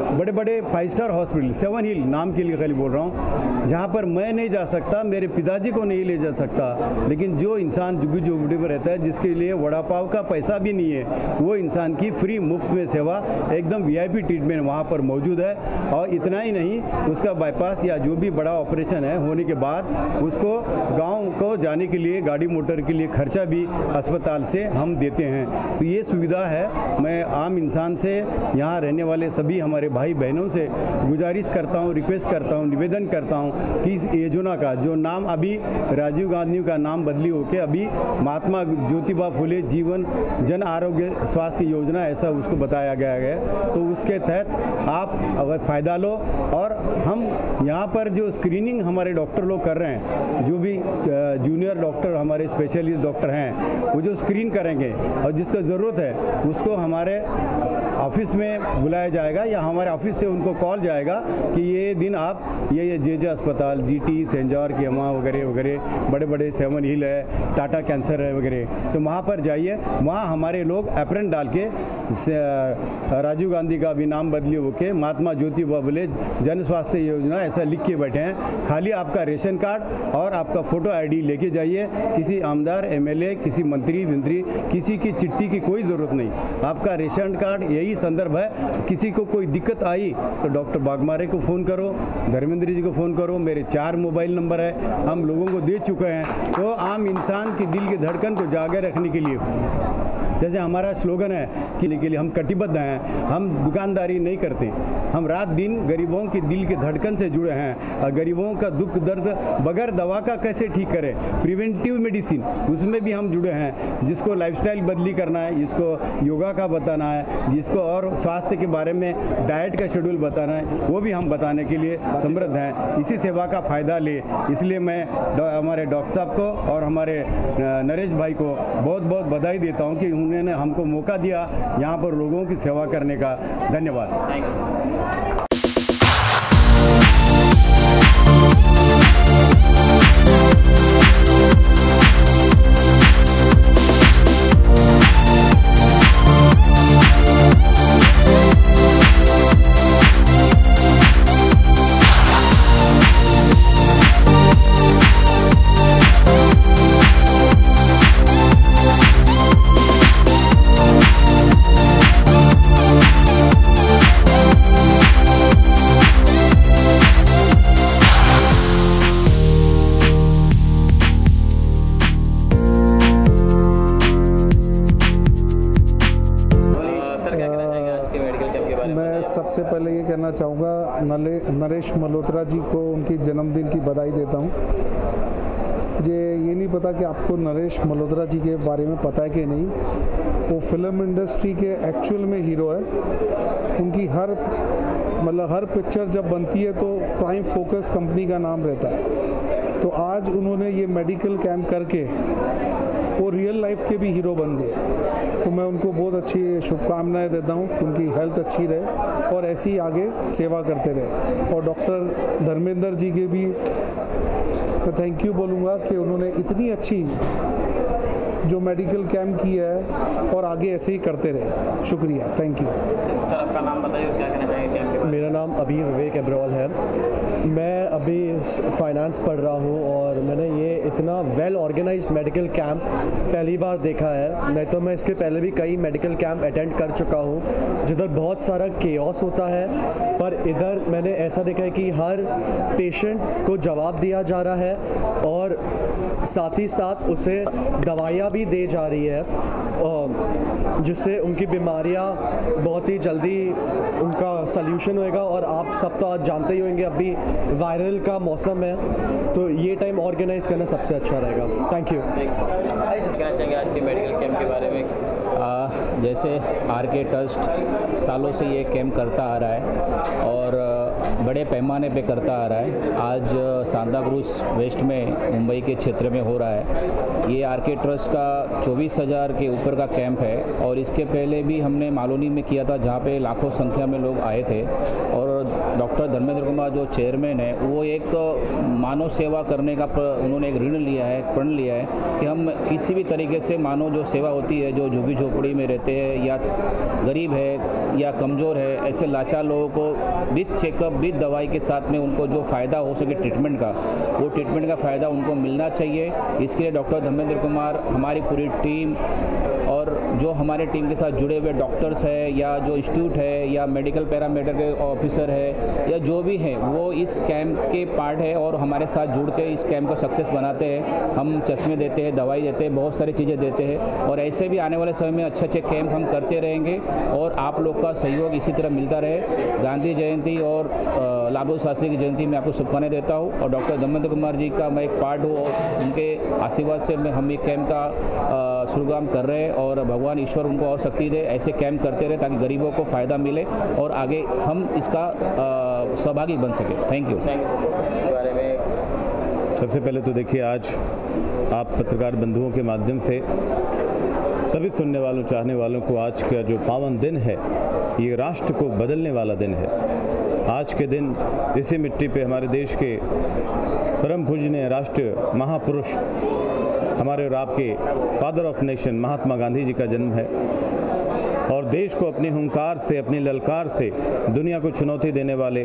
बड़े बड़े 5 स्टार हॉस्पिटल, 7 हिल नाम के लिए खाली बोल रहा हूँ, जहाँ पर मैं नहीं जा सकता, मेरे पिताजी को नहीं ले जा सकता, लेकिन जो इंसान झुग्गी झोपड़ी में रहता है, जिसके लिए वड़ा पाव का पैसा भी नहीं है, वो इंसान की फ्री मुफ्त में सेवा, एकदम VIP ट्रीटमेंट वहाँ पर मौजूद है। और इतना ही नहीं, उसका बाईपास या जो भी बड़ा ऑपरेशन है होने के बाद उसको गाँव को जाने के लिए गाड़ी मोटर के लिए खर्चा भी अस्पताल से हम देते हैं। तो ये सुविधा है। मैं आम इंसान से, यहाँ रहने वाले सभी हमारे भाई बहनों से गुजारिश करता हूँ, रिक्वेस्ट करता हूँ, निवेदन करता हूँ कि इस योजना का जो नाम अभी राजीव गांधी का नाम बदली होके अभी महात्मा ज्योतिबा फुले जीवन जन आरोग्य स्वास्थ्य योजना ऐसा उसको बताया गया है। तो उसके तहत आप अगर फ़ायदा लो, और हम यहाँ पर जो स्क्रीनिंग हमारे डॉक्टर लोग कर रहे हैं, जो भी जूनियर डॉक्टर हमारे स्पेशलिस्ट डॉक्टर हैं, वो जो स्क्रीन करेंगे और जिसका ज़रूरत है उसको हमारे ऑफिस में बुलाया जाएगा या हमारे ऑफिस से उनको कॉल जाएगा कि ये दिन आप ये जे अस्पताल, GT, सेंट जॉर्ज के अमा वगैरह वगैरह, बड़े बड़े 7 हिल है, टाटा कैंसर है वगैरह, तो वहाँ पर जाइए। वहाँ हमारे लोग एप्रन डाल के राजीव गांधी का भी नाम बदली होके महात्मा ज्योतिबा फुले जन स्वास्थ्य योजना ऐसा लिख के बैठे हैं। खाली आपका रेशन कार्ड और आपका फ़ोटो ID लेके जाइए। किसी आमदार, MLA, किसी मंत्री, किसी की चिट्ठी की कोई ज़रूरत नहीं। आपका रेशन कार्ड, यही यही संदर्भ है। किसी को कोई दिक्कत आई तो डॉक्टर बागमारे को फ़ोन करो, धर्मेंद्र जी को फ़ोन करो। मेरे 4 मोबाइल नंबर है, हम लोगों को दे चुके हैं। तो आम इंसान की दिल की धड़कन को जागे रखने के लिए, जैसे हमारा स्लोगन है कि के लिए हम कटिबद्ध हैं, हम दुकानदारी नहीं करते, हम रात दिन गरीबों के दिल के धड़कन से जुड़े हैं। और गरीबों का दुख दर्द बगैर दवा का कैसे ठीक करें, प्रिवेंटिव मेडिसिन, उसमें भी हम जुड़े हैं। जिसको लाइफस्टाइल बदली करना है, जिसको योगा का बताना है, जिसको और स्वास्थ्य के बारे में डाइट का शेड्यूल बताना है, वो भी हम बताने के लिए समृद्ध हैं। इसी सेवा का फ़ायदा ले, इसलिए मैं हमारे डॉक्टर साहब को और हमारे नरेश भाई को बहुत बहुत बधाई देता हूँ कि उन्होंने हमको मौका दिया यहाँ पर लोगों की सेवा करने का। धन्यवाद। सबसे पहले ये कहना चाहूँगा, नरेश मल्होत्रा जी को उनकी जन्मदिन की बधाई देता हूँ। मुझे ये नहीं पता कि आपको नरेश मल्होत्रा जी के बारे में पता है कि नहीं। वो फिल्म इंडस्ट्री के एक्चुअल में हीरो है। उनकी हर पिक्चर जब बनती है तो प्राइम फोकस कंपनी का नाम रहता है। तो आज उन्होंने ये मेडिकल कैंप करके वो रियल लाइफ के भी हीरो बन गए। तो मैं उनको बहुत अच्छी शुभकामनाएं देता हूँ कि उनकी हेल्थ अच्छी रहे और ऐसी ही आगे सेवा करते रहे। और डॉक्टर धर्मेंद्र जी के भी मैं थैंक यू बोलूँगा कि उन्होंने इतनी अच्छी जो मेडिकल कैंप की है और आगे ऐसे ही करते रहे। शुक्रिया, थैंक यू। सर आपका नाम बताइए, क्या कहना चाहेंगे? मेरा नाम अभी विवेक एब्रॉल है। मैं अभी फाइनेंस पढ़ रहा हूँ और मैंने ये इतना वेल ऑर्गेनाइज्ड मेडिकल कैंप पहली बार देखा है। नहीं तो मैं इसके पहले भी कई मेडिकल कैंप अटेंड कर चुका हूँ जिधर बहुत सारा केओस होता है, पर इधर मैंने ऐसा देखा है कि हर पेशेंट को जवाब दिया जा रहा है और साथ ही साथ उसे दवाइयाँ भी दी जा रही है जिससे उनकी बीमारियाँ बहुत ही जल्दी उनका सल्यूशन होएगा। और आप सब तो आज जानते ही होंगे अभी वायरल का मौसम है, तो ये टाइम ऑर्गेनाइज करना सबसे अच्छा रहेगा। Thank you. कहना चाहेंगे आज के मेडिकल कैंप के बारे में? जैसे आरके ट्रस्ट सालों से ये कैंप करता आ रहा है और बड़े पैमाने पे करता आ रहा है। आज सांता क्रूज वेस्ट में मुंबई के क्षेत्र में हो रहा है। ये आरके ट्रस्ट का 24,000 के ऊपर का कैंप है और इसके पहले भी हमने मालोनी में किया था जहाँ पे लाखों संख्या में लोग आए थे। और डॉक्टर धर्मेंद्र कुमार जो चेयरमैन है वो एक मानव सेवा करने का उन्होंने एक ऋण लिया है, प्रण लिया है कि हम किसी भी तरीके से मानव जो सेवा होती है, जो झुग्गी झोपड़ी में रहते हैं या गरीब है या कमज़ोर है, ऐसे लाचार लोगों को विद चेकअप विद दवाई के साथ में उनको जो फ़ायदा हो सके ट्रीटमेंट का, वो ट्रीटमेंट का फ़ायदा उनको मिलना चाहिए। इसके लिए डॉक्टर धर्मेंद्र कुमार, हमारी पूरी टीम और जो हमारे टीम के साथ जुड़े हुए डॉक्टर्स है या जो इंस्टीट्यूट है या मेडिकल पैरामीटर के ऑफिसर है या जो भी है वो इस कैंप के पार्ट है और हमारे साथ जुड़ के इस कैंप को सक्सेस बनाते हैं। हम चश्मे देते हैं, दवाई देते हैं, बहुत सारी चीज़ें देते हैं और ऐसे भी आने वाले समय में अच्छे अच्छे कैंप हम करते रहेंगे और आप लोग का सहयोग इसी तरह मिलता रहे। गांधी जयंती और लाल बहादुर शास्त्री की जयंती में आपको शुभकामनाएं देता हूँ और डॉक्टर धर्मेंद्र कुमार जी का मैं एक पार्ट हूँ और उनके आशीर्वाद से मैं एक कैंप का शुरुआत कर रहे हैं और भगवान ईश्वर उनको और शक्ति दे, ऐसे कैंप करते रहे ताकि गरीबों को फ़ायदा मिले और आगे हम इसका सहभागी बन सके। Thank you. बारे में सबसे पहले तो देखिए, आज आप पत्रकार बंधुओं के माध्यम से सभी सुनने वालों, चाहने वालों को आज का जो पावन दिन है, ये राष्ट्र को बदलने वाला दिन है। आज के दिन इसी मिट्टी पे हमारे देश के परम पूजनीय राष्ट्रीय महापुरुष, हमारे और आपके father of nation Mahatma Gandhi ji का जन्म है और देश को अपनी हुंकार से, अपनी ललकार से दुनिया को चुनौती देने वाले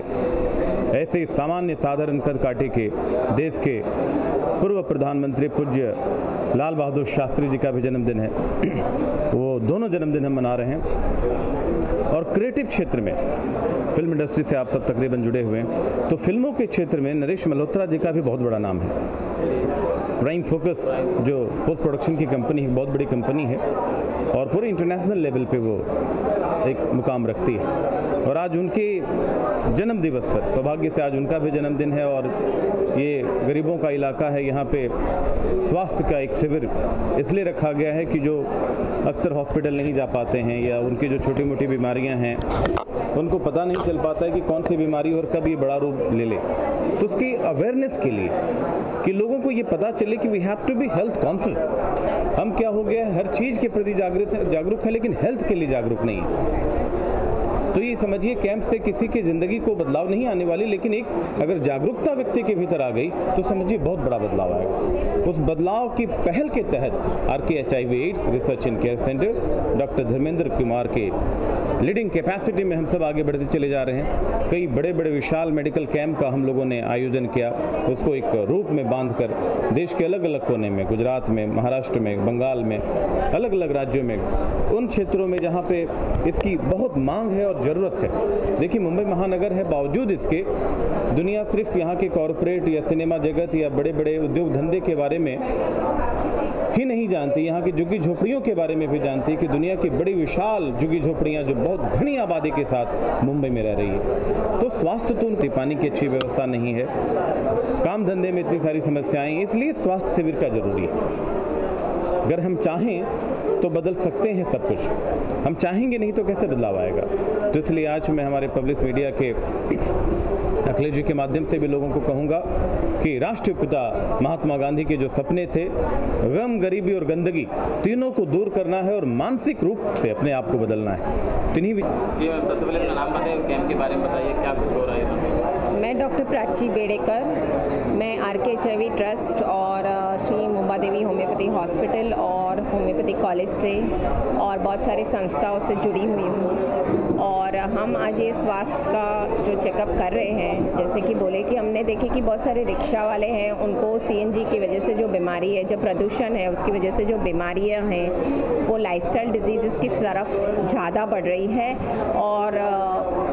ऐसे सामान्य साधारण कद काठी के देश के पूर्व प्रधानमंत्री पूज्य लाल बहादुर शास्त्री जी का भी जन्मदिन है। वो दोनों जन्मदिन हम मना रहे हैं और क्रिएटिव क्षेत्र में, फिल्म इंडस्ट्री से आप सब तकरीबन जुड़े हुए हैं, तो फिल्मों के क्षेत्र में नरेश मल्होत्रा जी का भी बहुत बड़ा नाम है। प्राइम फोकस जो पोस्ट प्रोडक्शन की कंपनी है, बहुत बड़ी कंपनी है और पूरे इंटरनेशनल लेवल पे वो एक मुकाम रखती है। और आज उनके जन्म दिवस पर, सौभाग्य से आज उनका भी जन्मदिन है और ये गरीबों का इलाका है, यहाँ पे स्वास्थ्य का एक शिविर इसलिए रखा गया है कि जो अक्सर हॉस्पिटल नहीं जा पाते हैं या उनकी जो छोटी मोटी बीमारियाँ हैं उनको पता नहीं चल पाता है कि कौन सी बीमारी और कब ये बड़ा रूप ले ले, तो उसकी अवेयरनेस के लिए कि लोगों को ये पता चले कि we have to be health conscious. हम क्या हो गया है, हर चीज़ के प्रति जागरूक है लेकिन हेल्थ के लिए जागरूक नहीं है। तो ये समझिए कैंप से किसी की ज़िंदगी को बदलाव नहीं आने वाली, लेकिन एक अगर जागरूकता व्यक्ति के भीतर आ गई तो समझिए बहुत बड़ा बदलाव आएगा। उस बदलाव की पहल के तहत RK HIV AIDS research and care centre doctor Dharmendra Kumar के लीडिंग कैपेसिटी में हम सब आगे बढ़ते चले जा रहे हैं। कई बड़े बड़े विशाल मेडिकल कैंप का हम लोगों ने आयोजन किया, उसको एक रूप में बांधकर देश के अलग अलग कोने में, गुजरात में, महाराष्ट्र में, बंगाल में, अलग अलग राज्यों में, उन क्षेत्रों में जहाँ पे इसकी बहुत मांग है और ज़रूरत है। देखिए मुंबई महानगर है, बावजूद इसके दुनिया सिर्फ यहाँ के कॉरपोरेट या सिनेमा जगत या बड़े बड़े उद्योग धंधे के बारे में ही नहीं जानती, यहाँ की झुग्गी झोपड़ियों के बारे में भी जानती है कि दुनिया की बड़ी विशाल झुग्गी झोपड़ियाँ जो बहुत घनी आबादी के साथ मुंबई में रह रही है। तो स्वास्थ्य तो उनकी, पानी की अच्छी व्यवस्था नहीं है, काम धंधे में इतनी सारी समस्याएं, इसलिए स्वास्थ्य शिविर का जरूरी है। अगर हम चाहें तो बदल सकते हैं सब कुछ, हम चाहेंगे नहीं तो कैसे बदलाव आएगा। तो इसलिए आज मैं हमारे पब्लिक मीडिया के अखिलेश जी के माध्यम से भी लोगों को कहूँगा कि राष्ट्रपिता महात्मा गांधी के जो सपने थे, गम, गरीबी और गंदगी, तीनों को दूर करना है और मानसिक रूप से अपने आप को बदलना है। तिन्हीं सबसे पहले अपना नाम बताइए, कैंप के बारे में बताइए, क्या कुछ हो रहा है। मैं डॉक्टर प्राची बेड़ेकर, मैं आरके HIV ट्रस्ट और श्री मुंबा देवी होम्योपैथी हॉस्पिटल और होम्योपैथी कॉलेज से और बहुत सारी संस्थाओं से जुड़ी हुई हूँ। और हम आज ये स्वास्थ्य का जो चेकअप कर रहे हैं, जैसे कि बोले कि हमने देखे कि बहुत सारे रिक्शा वाले हैं, उनको CNG की वजह से जो बीमारी है, जो प्रदूषण है उसकी वजह से जो बीमारियां हैं वो लाइफस्टाइल डिजीज़ की तरफ ज़्यादा बढ़ रही है। और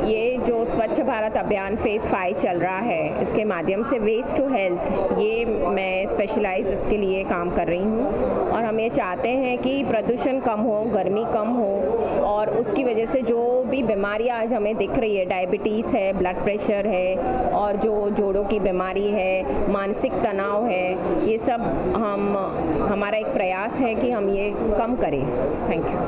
ये जो स्वच्छ भारत अभियान फेज़ 5 चल रहा है, इसके माध्यम से वेस्ट टू हेल्थ, ये मैं स्पेशलाइज इसके लिए काम कर रही हूँ। और हम ये चाहते हैं कि प्रदूषण कम हो, गर्मी कम हो और उसकी वजह से जो भी बीमारियां आज हमें दिख रही है, डायबिटीज़ है, ब्लड प्रेशर है और जो जोड़ों की बीमारी है, मानसिक तनाव है, ये सब हमारा एक प्रयास है कि हम ये कम करें। Thank you.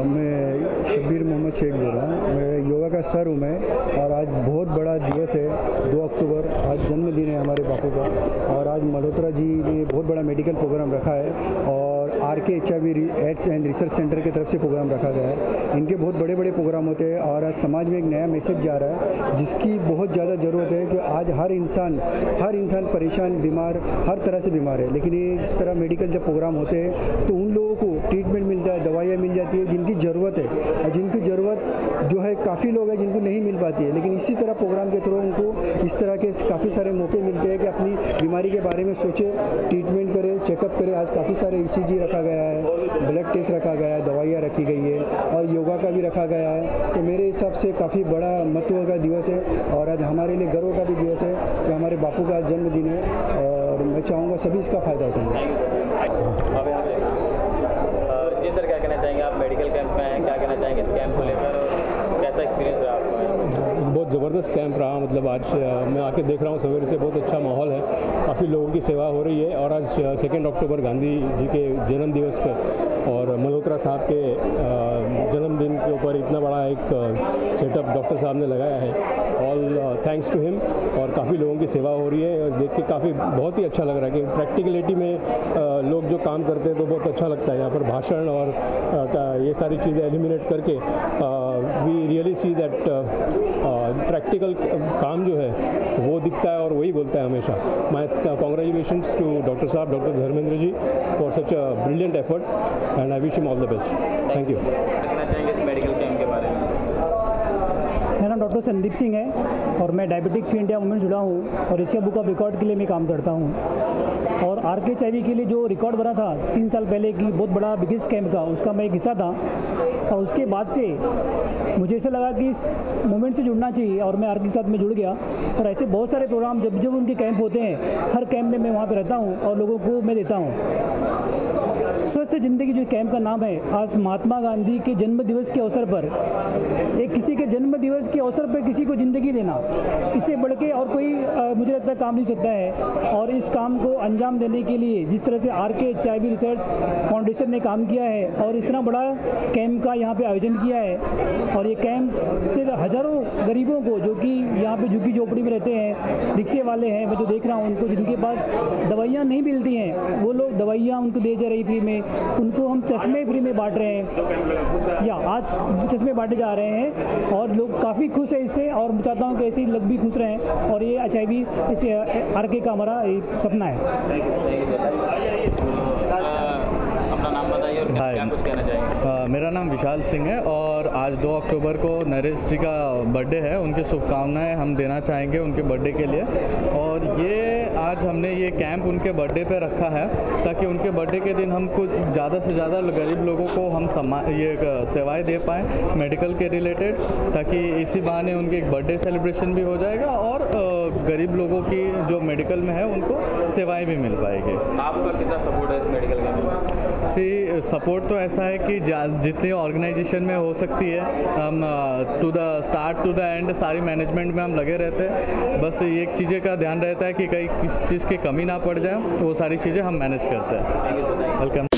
मैं शब्बीर मोहम्मद शेख बोल रहा हूँ, मैं योगा का सर हूँ मैं। और आज बहुत बड़ा दिवस है, 2 अक्टूबर, आज जन्मदिन है हमारे बापू का। और आज मल्होत्रा जी ने बहुत बड़ा मेडिकल प्रोग्राम रखा है और RK HIV AIDS and research centre की तरफ से प्रोग्राम रखा गया है। इनके बहुत बड़े बड़े प्रोग्राम होते हैं और आज समाज में एक नया मैसेज जा रहा है जिसकी बहुत ज़्यादा ज़रूरत है कि आज हर इंसान परेशान, बीमार, हर तरह से बीमार है। लेकिन ये इस तरह मेडिकल जब प्रोग्राम होते हैं तो उन लोगों को ट्रीटमेंट मिलता है, दवाइयाँ मिल जाती है जिनकी ज़रूरत है, और जिनकी ज़रूरत जो है काफ़ी लोग हैं जिनको नहीं मिल पाती है। लेकिन इसी तरह प्रोग्राम के थ्रू उनको इस तरह के काफ़ी सारे मौके मिलते हैं कि अपनी बीमारी के बारे में सोचे, ट्रीटमेंट करें, चेकअप करें। आज काफ़ी सारे ECG रखा गया है, ब्लड टेस्ट रखा गया है, दवाइयाँ रखी गई है और योगा का भी रखा गया है। तो मेरे हिसाब से काफ़ी बड़ा महत्व का दिवस है और आज हमारे लिए गर्व का भी दिवस है कि हमारे बापू का जन्मदिन है और मैं चाहूँगा सभी इसका फ़ायदा उठाएंगे। जी सर, क्या कहना चाहेंगे आप? मेडिकल कैंप में हैं, क्या कहना चाहेंगे इस कैंप को लेकर और कैसा एक्सपीरियंस रहा आपको? बहुत ज़बरदस्त कैंप रहा, मतलब आज मैं आके देख रहा हूँ सवेरे से बहुत अच्छा माहौल है, काफ़ी लोगों की सेवा हो रही है। और आज 2 अक्टूबर गांधी जी के जन्म दिवस पर और मल्होत्रा साहब के जन्मदिन के ऊपर इतना बड़ा एक सेटअप डॉक्टर साहब ने लगाया है। All thanks to him. और काफ़ी लोगों की सेवा हो रही है, देख के काफ़ी बहुत ही अच्छा लग रहा है कि प्रैक्टिकलिटी में लोग जो काम करते हैं तो बहुत अच्छा लगता है। यहाँ पर भाषण और ये सारी चीज़ें एलिमिनेट करके we really see that practical काम जो है वो दिखता है और वही बोलता है हमेशा। माय कॉन्ग्रेचुलेशंस टू डॉक्टर साहब, doctor Dharmendra ji, for such a brilliant effort and I wish him all the best. Thank you. कहना चाहेंगे इस मेडिकल कैंप के बारे में? मेरा नाम डॉक्टर डॉक्टर संदीप सिंह है और मैं डायबिटिक फ्री इंडिया मूवमेंट जुड़ा हूँ और एशिया बुक ऑफ रिकॉर्ड के लिए मैं काम करता हूँ। और RKHIV के लिए जो रिकॉर्ड बना था 3 साल पहले की बहुत बड़ा बिगेस्ट कैंप का, उसका मैं एक हिस्सा था। और उसके बाद से मुझे ऐसा लगा कि इस मूवमेंट से जुड़ना चाहिए और मैं RK के साथ में जुड़ गया। और ऐसे बहुत सारे प्रोग्राम जब जब उनके कैंप होते हैं, हर कैंप में मैं वहाँ पर रहता हूँ और लोगों को मैं देता हूँ। स्वस्थ जिंदगी जो कैंप का नाम है, आज महात्मा गांधी के जन्म दिवस के अवसर पर, एक किसी के जन्म दिवस के अवसर पर किसी को ज़िंदगी देना, इससे बढ़ के और कोई मुझे लगता है काम नहीं सकता है। और इस काम को अंजाम देने के लिए जिस तरह से RKHIV रिसर्च फाउंडेशन ने काम किया है और इस तरह बड़ा कैंप का यहाँ पे आयोजन किया है, और ये कैंप से हज़ारों गरीबों को जो कि यहाँ पे झुग्गी झोपड़ी में रहते हैं, रिक्शे वाले हैं, मैं जो देख रहा हूँ उनको, जिनके पास दवाइयाँ नहीं मिलती हैं, वो लोग दवाइयाँ उनको दे जा रही फ्री में, उनको हम चश्मे फ्री में बांट रहे हैं, या आज चश्मे बांटे जा रहे हैं और लोग काफ़ी खुश हैं इससे। और मैं चाहता हूँ कि ऐसे ही लोग भी खुश रहें और ये HIV RK का हमारा सपना है। अपना नाम बताइए और क्या कुछ कहना चाहेंगे? मेरा नाम विशाल सिंह है और आज 2 अक्टूबर को नरेश जी का बर्थडे है। उनकी शुभकामनाएं हम देना चाहेंगे उनके बर्थडे के लिए। और ये आज हमने ये कैंप उनके बर्थडे पे रखा है ताकि उनके बर्थडे के दिन हम कुछ ज़्यादा से ज़्यादा गरीब लोगों को हम ये सेवाएं दे पाएँ मेडिकल के रिलेटेड, ताकि इसी बहाने उनके एक बर्थडे सेलिब्रेशन भी हो जाएगा और गरीब लोगों की जो मेडिकल में है उनको सेवाएं भी मिल पाएगी। आपका कितना सपोर्ट है इस मेडिकल कैंप? सपोर्ट तो ऐसा है कि जितनी ऑर्गेनाइजेशन में हो सकती है हम to the start to the end सारी मैनेजमेंट में हम लगे रहते हैं। बस एक चीज़ें का ध्यान रहता है कि कहीं किसी चीज़ की कमी ना पड़ जाए, वो सारी चीज़ें हम मैनेज करते हैं। वेलकम।